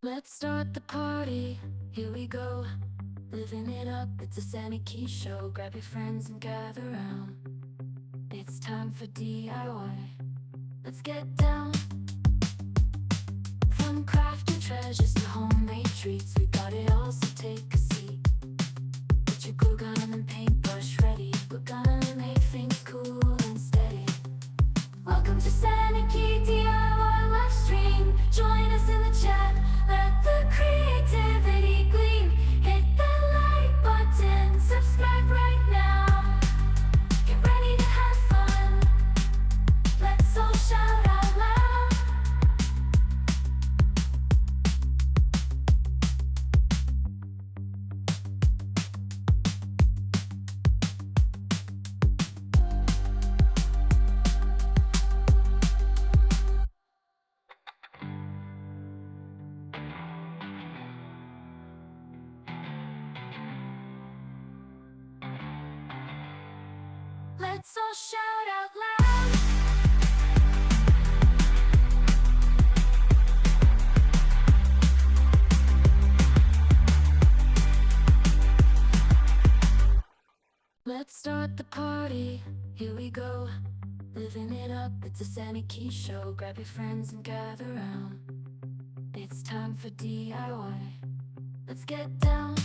Let's start the party, here we go. Living it up, it's a Sandy Key show. Grab your friends and gather round. It's time for DIY. Let's get down. From crafting treasures to homemade treats, we got it all, so take a seat. Get your glue gun and paintbrush ready. We're gonna make things cool and steady. Welcome to Sandy Key DIY live stream. Join us in the chat, let the creativity gleam. Hit that like button, subscribe right now. Get ready to have fun, let's all shout out loud. Let's all shout out loud. Let's start the party, here we go. Living it up, it's a Sandy Key show. Grab your friends and gather round. It's time for DIY. Let's get down.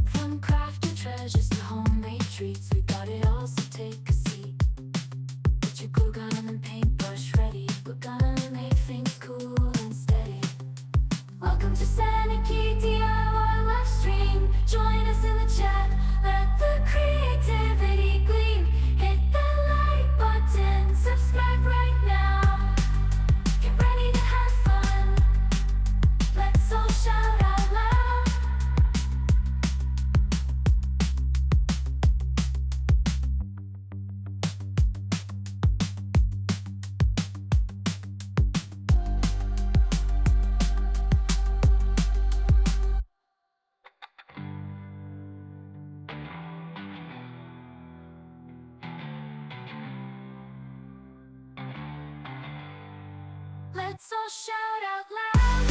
From crafting treasures to homemade treats, we got it all, so take a seat. Get your glue gun and paintbrush ready. We're gonna make things cool and steady. Welcome to Sandy Key DIY live stream. Join us in the chat, let the creativity gleam. Hit that like button, subscribe right now. Get ready to have fun, let's all shout out loud. Let's all shout out loud.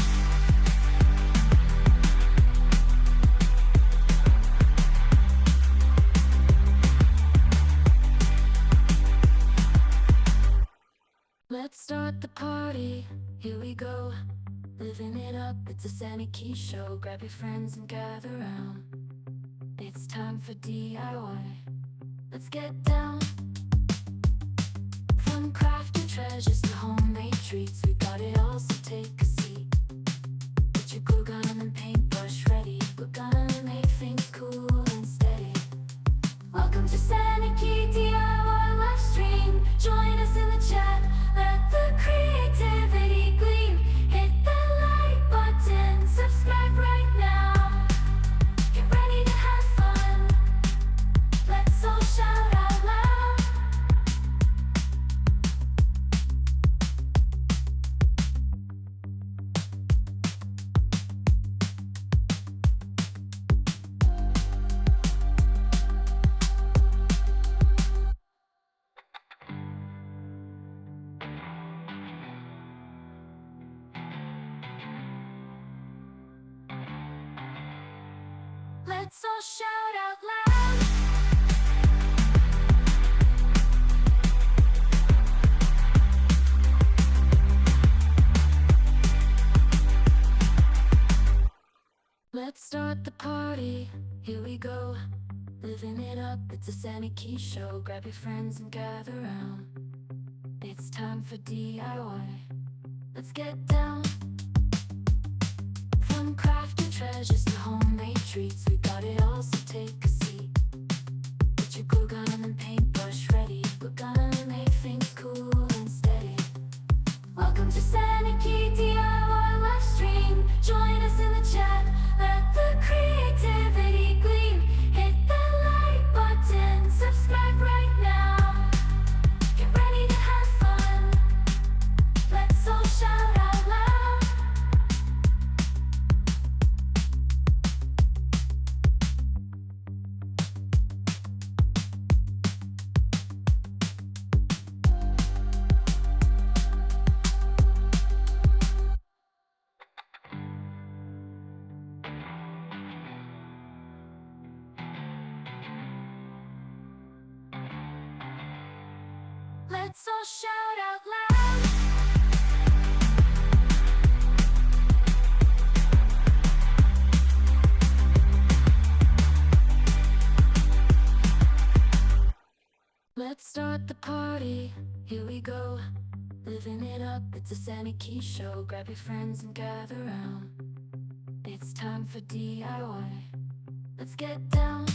Let's start the party, here we go. Living it up, it's a Sandy Key show. Grab your friends and gather round. It's time for DIY. Let's get down. From crafting treasures to homemade treats, we got it all, so take a seat. Get your glue gun and paintbrush ready. We're gonna make things cool and steady. Welcome to Sandy Key DIY live stream. Join us in the chat, let the creativity gleam. Hit that like button, subscribe right now. Get ready to have fun, let's all shout out loud. Let's all shout out loud. Let's start the party, here we go. Living it up, it's a Sandy Key show. Grab your friends and gather round. It's time for DIY. Let's get down. From crafting treasures to homemade treats, we got it all, so take a seat. Get your glue gun and paintbrush ready. We're gonna make things cool and steady. Welcome to Sandy Key DIY live stream. Join us in the chat, let the creativity gleam. Hit that like button, subscribe right now. Get ready to have fun, let's all shout out loud. Let's all shout out loud. Let's start the party, here we go. Living it up, it's a Sandy Key show. Grab your friends and gather round. It's time for DIY. Let's get down.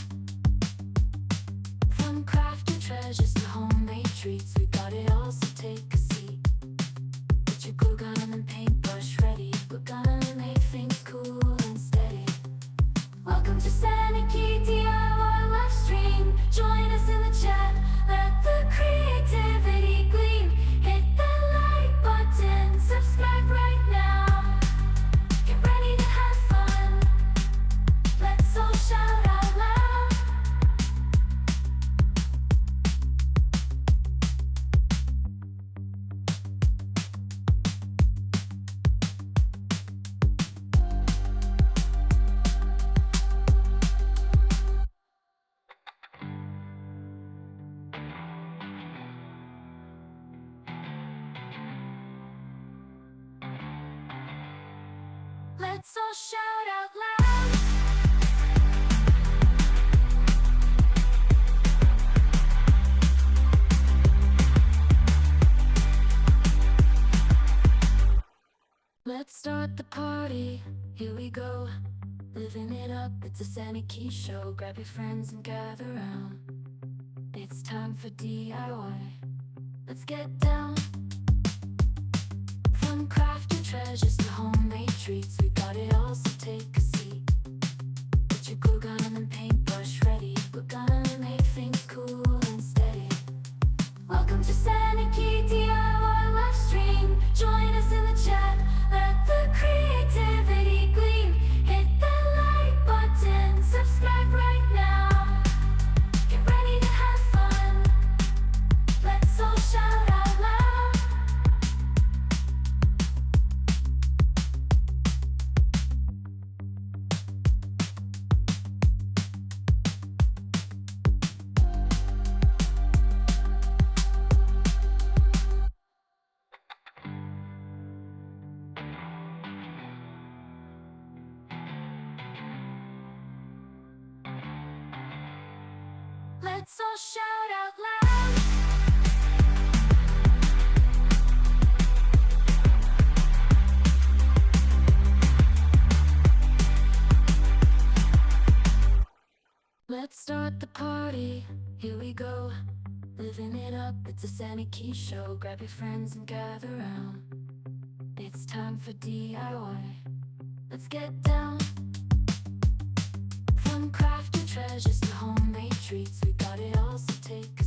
From crafting treasures to homemade treats, we got it all, so take a seat. Get your glue gun and paintbrush ready. We're gonna make things cool and steady. Welcome to Sandy Key DIY live stream. Join us in the chat, let the creativity gleam. Hit that like button, subscribe right now. Get ready to have fun. Let's all shout out loud. Let's all shout out loud. Let's start the party, here we go. Living it up, it's a Sandy Key show. Grab your friends and gather round. It's time for DIY. Let's get down. From crafting treasures to homemade treats, we got it all, so take a seat. Get your glue gun and paintbrush ready. We're gonna make things cool and steady. Welcome to Sandy Key DIY live stream. Join us in the chat, let the creativity gleam. Hit that like button, subscribe right now. Get ready to have fun. Let's all shout out loud. Let's all shout out loud. Let's start the party, here we go. Living it up, it's a Sandy Key show. Grab your friends and gather round. It's time for DIY. Let's get down. From crafting treasures to homemade treats, we got it all, so take